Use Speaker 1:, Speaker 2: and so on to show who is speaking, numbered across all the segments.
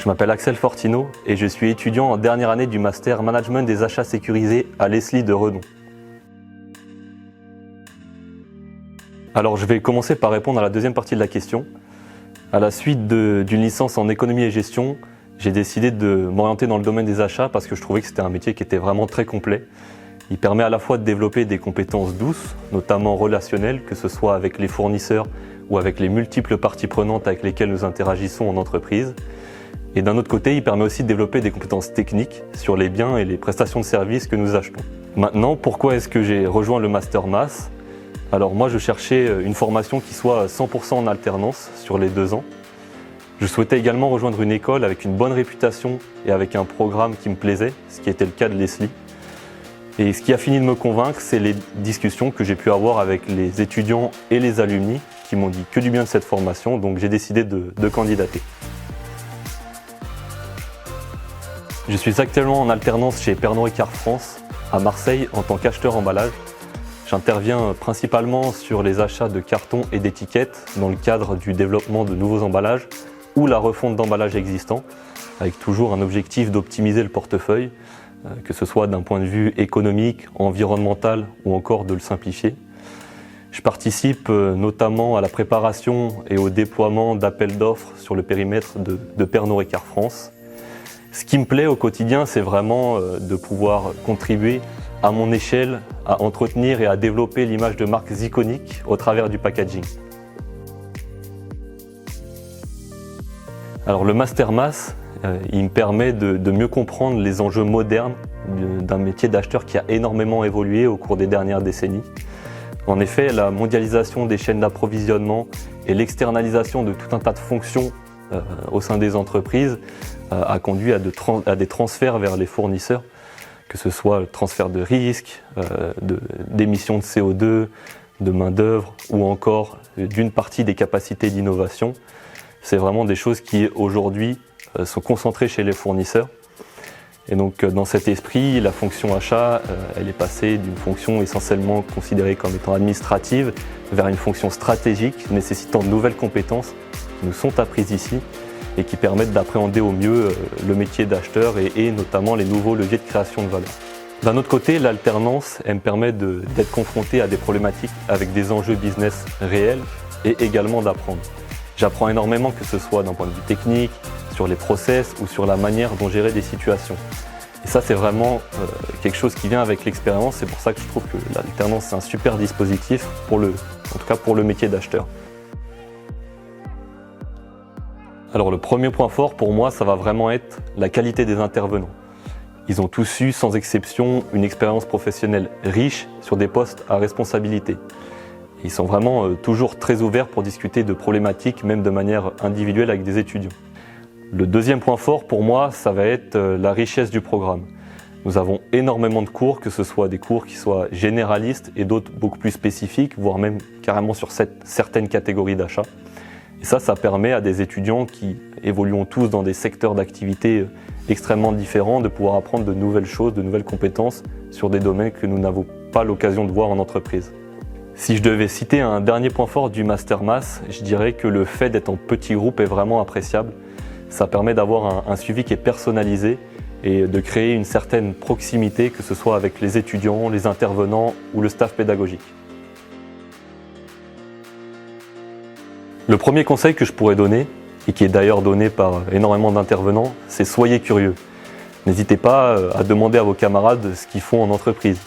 Speaker 1: Je m'appelle Axel Fortino et je suis étudiant en dernière année du Master Management des achats sécurisés à l'ESLI de Redon. Alors je vais commencer par répondre à la deuxième partie de la question. À la suite d'une licence en économie et gestion, j'ai décidé de m'orienter dans le domaine des achats parce que je trouvais que c'était un métier qui était vraiment très complet. Il permet à la fois de développer des compétences douces, notamment relationnelles, que ce soit avec les fournisseurs ou avec les multiples parties prenantes avec lesquelles nous interagissons en entreprise. Et d'un autre côté, il permet aussi de développer des compétences techniques sur les biens et les prestations de services que nous achetons. Maintenant, pourquoi est-ce que j'ai rejoint le Master Mass ? Alors moi, je cherchais une formation qui soit 100% en alternance sur les 2 ans. Je souhaitais également rejoindre une école avec une bonne réputation et avec un programme qui me plaisait, ce qui était le cas de l'ESLI. Et ce qui a fini de me convaincre, c'est les discussions que j'ai pu avoir avec les étudiants et les alumni qui m'ont dit que du bien de cette formation, donc j'ai décidé de candidater. Je suis actuellement en alternance chez Pernod Ricard France, à Marseille, en tant qu'acheteur emballage. J'interviens principalement sur les achats de cartons et d'étiquettes dans le cadre du développement de nouveaux emballages ou la refonte d'emballages existants, avec toujours un objectif d'optimiser le portefeuille, que ce soit d'un point de vue économique, environnemental ou encore de le simplifier. Je participe notamment à la préparation et au déploiement d'appels d'offres sur le périmètre de Pernod Ricard France. Ce qui me plaît au quotidien, c'est vraiment de pouvoir contribuer à mon échelle à entretenir et à développer l'image de marques iconiques au travers du packaging. Alors le Master Mass, il me permet de mieux comprendre les enjeux modernes d'un métier d'acheteur qui a énormément évolué au cours des dernières décennies. En effet, la mondialisation des chaînes d'approvisionnement et l'externalisation de tout un tas de fonctions au sein des entreprises a conduit à des transferts vers les fournisseurs, que ce soit le transfert de risques, d'émissions de CO2, de main-d'œuvre ou encore d'une partie des capacités d'innovation. C'est vraiment des choses qui aujourd'hui sont concentrées chez les fournisseurs. Et donc dans cet esprit, la fonction achat, elle est passée d'une fonction essentiellement considérée comme étant administrative vers une fonction stratégique nécessitant de nouvelles compétences qui nous sont apprises ici et qui permettent d'appréhender au mieux le métier d'acheteur et notamment les nouveaux leviers de création de valeur. D'un autre côté, l'alternance, elle me permet d'être confronté à des problématiques avec des enjeux business réels et également d'apprendre. J'apprends énormément, que ce soit d'un point de vue technique, sur les process ou sur la manière dont gérer des situations. Et ça, c'est vraiment quelque chose qui vient avec l'expérience. C'est pour ça que je trouve que l'alternance, c'est un super dispositif en tout cas pour le métier d'acheteur. Alors le premier point fort pour moi, ça va vraiment être la qualité des intervenants. Ils ont tous eu, sans exception, une expérience professionnelle riche sur des postes à responsabilité. Ils sont vraiment toujours très ouverts pour discuter de problématiques, même de manière individuelle avec des étudiants. Le deuxième point fort pour moi, ça va être la richesse du programme. Nous avons énormément de cours, que ce soit des cours qui soient généralistes et d'autres beaucoup plus spécifiques, voire même carrément sur certaines catégories d'achats. Et ça permet à des étudiants qui évoluent tous dans des secteurs d'activité extrêmement différents de pouvoir apprendre de nouvelles choses, de nouvelles compétences sur des domaines que nous n'avons pas l'occasion de voir en entreprise. Si je devais citer un dernier point fort du Master Mass, je dirais que le fait d'être en petit groupe est vraiment appréciable. Ça permet d'avoir un suivi qui est personnalisé et de créer une certaine proximité, que ce soit avec les étudiants, les intervenants ou le staff pédagogique. Le premier conseil que je pourrais donner, et qui est d'ailleurs donné par énormément d'intervenants, c'est soyez curieux. N'hésitez pas à demander à vos camarades ce qu'ils font en entreprise.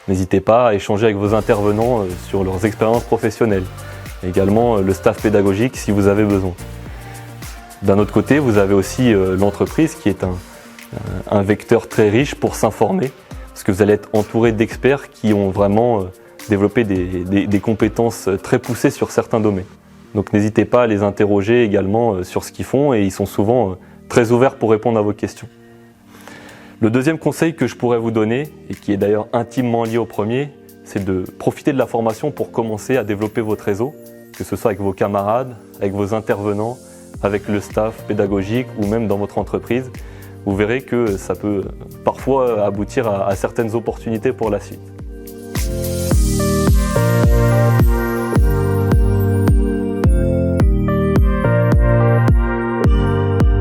Speaker 1: N'hésitez pas à échanger avec vos intervenants sur leurs expériences professionnelles. Également le staff pédagogique si vous avez besoin. D'un autre côté, vous avez aussi l'entreprise qui est un vecteur très riche pour s'informer, parce que vous allez être entouré d'experts qui ont vraiment développé des compétences très poussées sur certains domaines. Donc n'hésitez pas à les interroger également sur ce qu'ils font et ils sont souvent très ouverts pour répondre à vos questions. Le deuxième conseil que je pourrais vous donner, et qui est d'ailleurs intimement lié au premier, c'est de profiter de la formation pour commencer à développer votre réseau, que ce soit avec vos camarades, avec vos intervenants, avec le staff pédagogique ou même dans votre entreprise. Vous verrez que ça peut parfois aboutir à certaines opportunités pour la suite.